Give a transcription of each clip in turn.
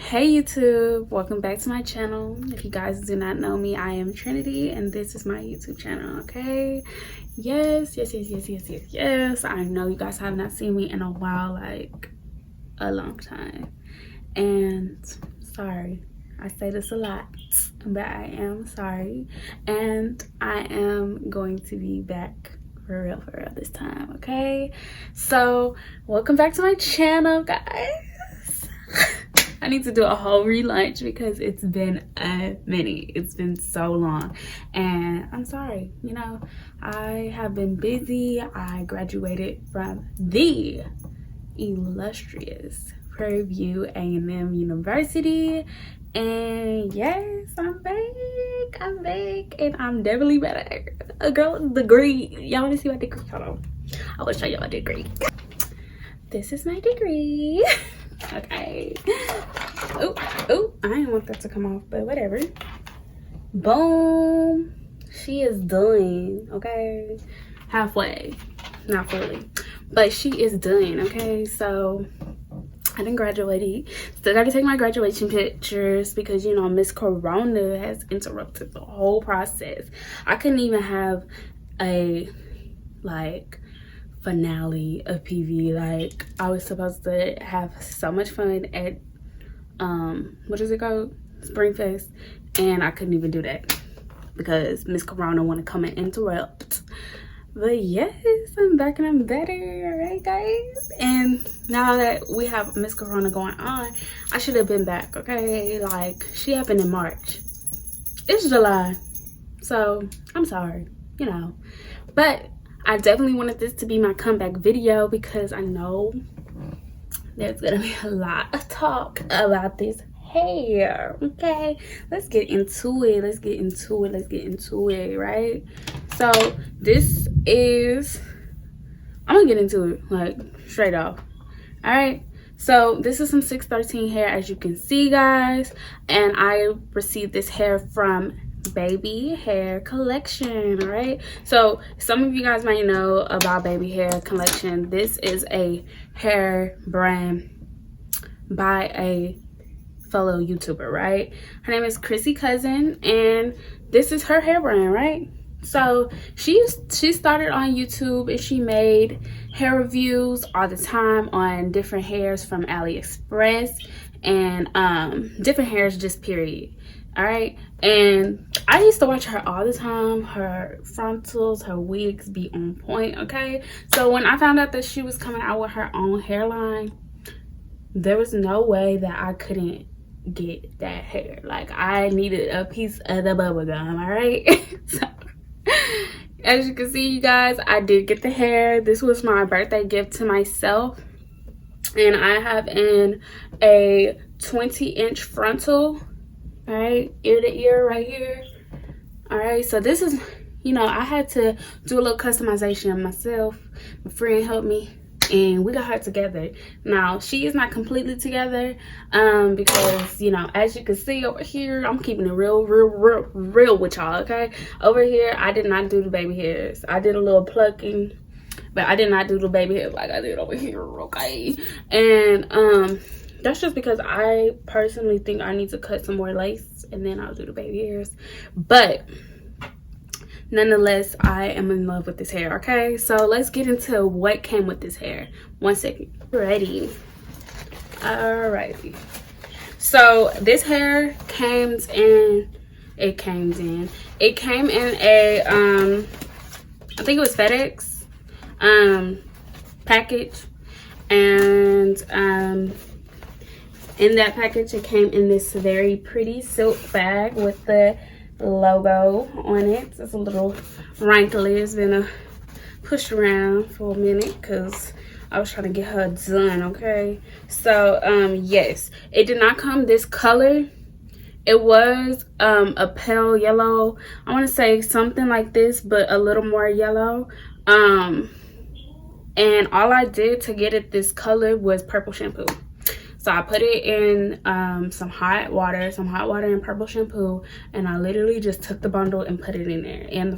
Hey YouTube, welcome back to my channel. If you guys do not know me, I am Trinity and this is my YouTube channel. Okay, yes, I know you guys have not seen me in a while, like a long time, and sorry, I say this a lot, but I am sorry, and I am going to be back for real this time. Okay, so welcome back to my channel, guys. I need to do a whole relaunch because it's been a minute. It's been so long and I'm sorry. You know, I have been busy. I graduated from the illustrious Prairie View A&M University, and yes, I'm back and I'm definitely better. A girl degree. Y'all want to see my degree? Hold on, I will show you my degree. This is my degree. Okay. Oh, I didn't want that to come off, but whatever. Boom. She is done. Okay. Halfway. Not fully. But she is done. Okay. So I didn't graduate. Still got to take my graduation pictures because, you know, Miss Corona has interrupted the whole process. I couldn't even have a, like, finale of PV. Like, I was supposed to have so much fun at what is it called, Springfest, and I couldn't even do that because Miss Corona want to come and interrupt. But yes, I'm back and I'm better. All right, guys, and now that we have Miss Corona going on, I should have been back. Okay, like, she happened in March. It's July, so I'm sorry, you know, but I definitely wanted this to be my comeback video because I know there's gonna be a lot of talk about this hair. Okay, let's get into it. Right, so this is, I'm gonna get into it like straight off. All right, so this is some 613 hair, as you can see, guys, and I received this hair from Baby Heir Collection. Right, so some of you guys might know about Baby Heir Collection. This is a hair brand by a fellow YouTuber, right? Her name is Chrissy Cousin, and this is her hair brand, right? So she started on YouTube and she made hair reviews all the time on different hairs from AliExpress and different hairs, just period. All right, and I used to watch her all the time. Her frontals, her wigs be on point. Okay, so when I found out that she was coming out with her own hairline, there was no way that I couldn't get that hair. Like, I needed a piece of the bubble gum. All right. So as you can see, you guys, I did get the hair. This was my birthday gift to myself, and I have in a 20-inch frontal. All right, ear to ear right here. All right, so this is, you know, I had to do a little customization myself. My friend helped me and we got her together. Now, she is not completely together because, you know, as you can see over here, I'm keeping it real with y'all. Okay, over here I did not do the baby hairs. I did a little plucking, but I did not do the baby hairs like I did over here. Okay, and that's just because I personally think I need to cut some more lace and then I'll do the baby hairs. But nonetheless, I am in love with this hair. Okay, so let's get into what came with this hair. 1 second. Ready? Alrighty. So this hair came in a I think it was FedEx package, and in that package it came in this very pretty silk bag with the logo on it. It's a little wrinkly. It's been pushed around for a minute because I was trying to get her done. Okay, so yes, it did not come this color. It was a pale yellow. I want to say something like this, but a little more yellow. And all I did to get it this color was purple shampoo. So I put it in some hot water and purple shampoo, and I literally just took the bundle and put it in there, and the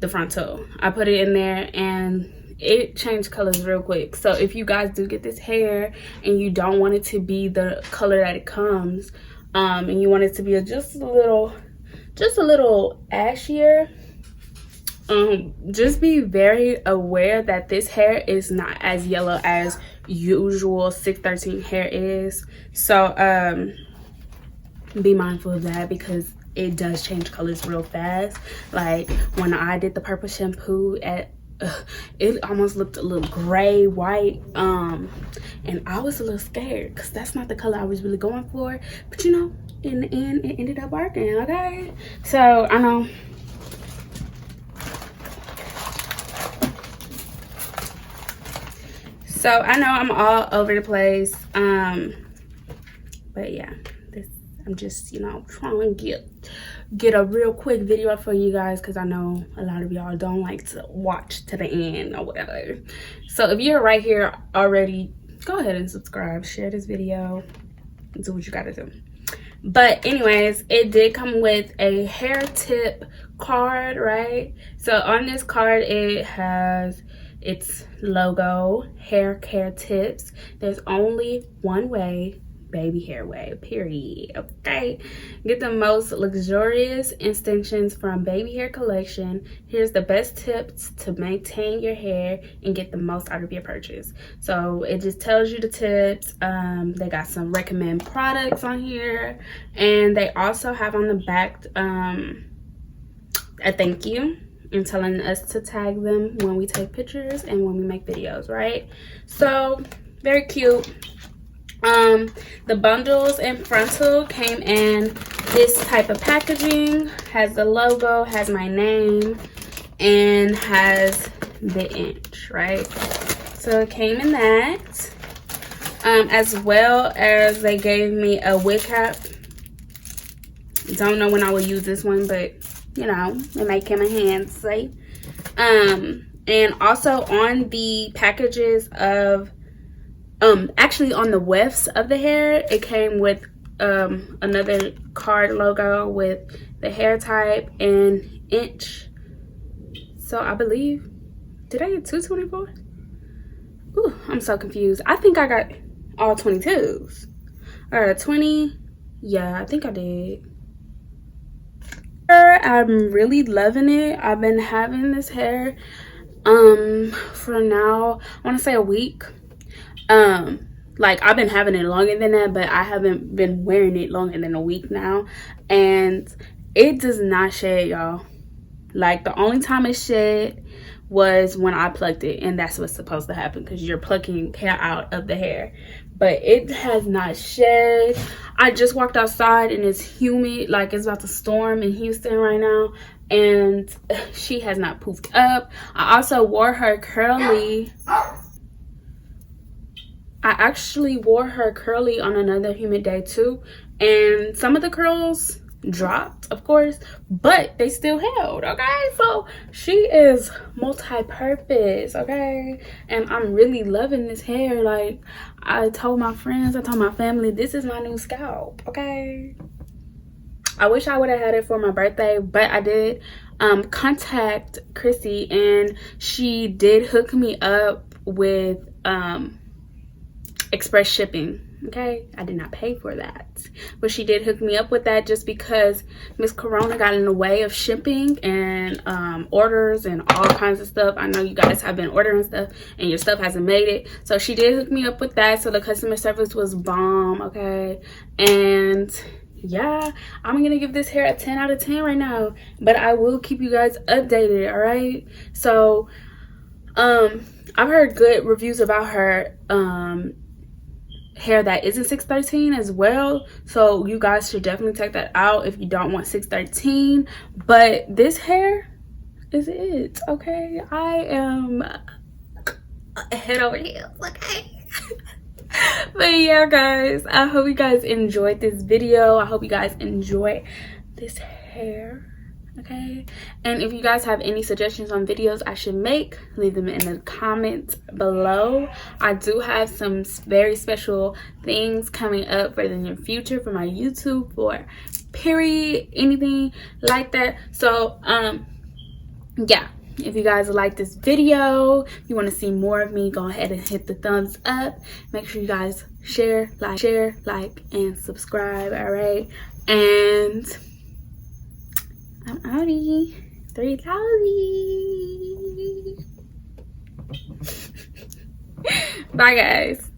frontal. I put it in there, and it changed colors real quick. So if you guys do get this hair and you don't want it to be the color that it comes, and you want it to be just a little ashier, just be very aware that this hair is not as yellow as usual 613 hair is. So be mindful of that, because it does change colors real fast. Like when I did the purple shampoo, it almost looked a little gray white, and I was a little scared because that's not the color I was really going for. But you know, in the end, it ended up working. Okay, so I know I'm all over the place, but yeah, I'm just, you know, trying to get a real quick video for you guys, because I know a lot of y'all don't like to watch to the end or whatever. So if you're right here already, go ahead and subscribe, share this video, do what you gotta do. But anyways, it did come with a hair tip card, right? So on this card, it has its logo, hair care tips. There's only one way, baby hair way, period. Okay, get the most luxurious extensions from Baby Heir Collection. Here's the best tips to maintain your hair and get the most out of your purchase. So it just tells you the tips. They got some recommend products on here, and they also have on the back a thank you and telling us to tag them when we take pictures and when we make videos, right? So very cute. The bundles and frontal came in this type of packaging, has the logo, has my name, and has the inch, right? So it came in that, as well as they gave me a wig cap. Don't know when I will use this one, but you know, it may come in handy. And also on the packages of actually on the wefts of the hair, it came with another card logo with the hair type and inch. So I believe, did I get 224? Ooh, I'm so confused. I think I got all 22s or 20. Yeah, I think I did. I'm really loving it. I've been having this hair for now, I want to say a week. Like I've been having it longer than that, but I haven't been wearing it longer than a week now, and it does not shed, y'all. Like the only time it shed was when I plucked it, and that's what's supposed to happen because you're plucking hair out of the hair. But it has not shed. I just walked outside and it's humid, like it's about to storm in Houston right now, and she has not poofed up. I also wore her curly. I actually wore her curly on another humid day too, and some of the curls dropped, of course, but they still held. Okay, so she is multi-purpose, okay, and I'm really loving this hair. Like I told my friends, I told my family, this is my new scalp. Okay, I wish I would have had it for my birthday, but I did contact Chrissy, and she did hook me up with express shipping. Okay, I did not pay for that, but she did hook me up with that just because Miss Corona got in the way of shipping and orders and all kinds of stuff. I know you guys have been ordering stuff and your stuff hasn't made it, so she did hook me up with that. So the customer service was bomb. Okay, and yeah, I'm gonna give this hair a 10 out of 10 right now, but I will keep you guys updated. All right, so I've heard good reviews about her hair that isn't 613 as well, so you guys should definitely check that out if you don't want 613. But this hair is it. Okay, I am head over heels. Okay. But yeah, guys, I hope you guys enjoyed this video. I hope you guys enjoy this hair. Okay, and if you guys have any suggestions on videos I should make, leave them in the comments below. I do have some very special things coming up for the near future for my YouTube, for period, anything like that. So yeah, If you guys like this video, you want to see more of me, go ahead and hit the thumbs up. Make sure you guys share, like, and subscribe. All right, and I'm outie. 3,000. Bye, guys.